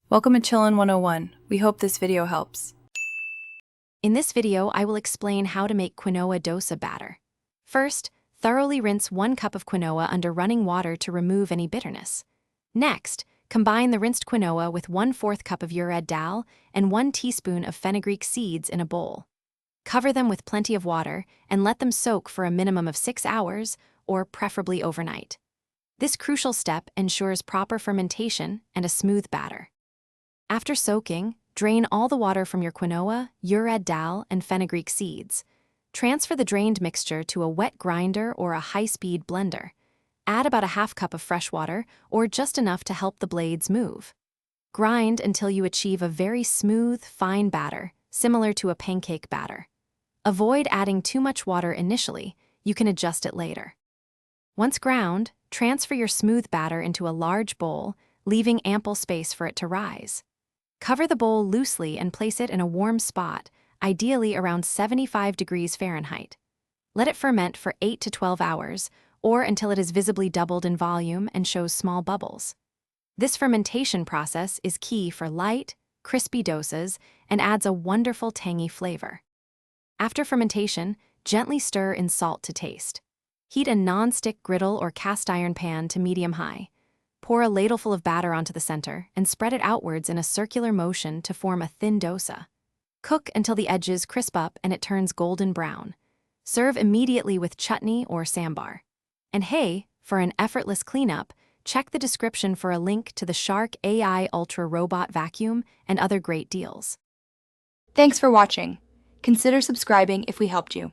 Welcome to Chillin' 101. We hope this video helps. In this video, I will explain how to make quinoa dosa batter. First, thoroughly rinse 1 cup of quinoa under running water to remove any bitterness. Next, combine the rinsed quinoa with 1/4 cup of urad dal and 1 teaspoon of fenugreek seeds in a bowl. Cover them with plenty of water and let them soak for a minimum of 6 hours, or preferably overnight. This crucial step ensures proper fermentation and a smooth batter. After soaking, drain all the water from your quinoa, urad dal, and fenugreek seeds. Transfer the drained mixture to a wet grinder or a high-speed blender. Add about a 1/2 cup of fresh water, or just enough to help the blades move. Grind until you achieve a very smooth, fine batter, similar to a pancake batter. Avoid adding too much water initially. You can adjust it later. Once ground, transfer your smooth batter into a large bowl, leaving ample space for it to rise. Cover the bowl loosely and place it in a warm spot, ideally around 75 degrees Fahrenheit. Let it ferment for 8 to 12 hours, or until it is visibly doubled in volume and shows small bubbles. This fermentation process is key for light, crispy dosas and adds a wonderful tangy flavor. After fermentation, gently stir in salt to taste. Heat a non-stick griddle or cast iron pan to medium-high. Pour a ladleful of batter onto the center and spread it outwards in a circular motion to form a thin dosa. Cook until the edges crisp up and it turns golden brown. Serve immediately with chutney or sambar. And hey, for an effortless cleanup, check the description for a link to the Shark AI Ultra Robot Vacuum and other great deals. Thanks for watching. Consider subscribing if we helped you.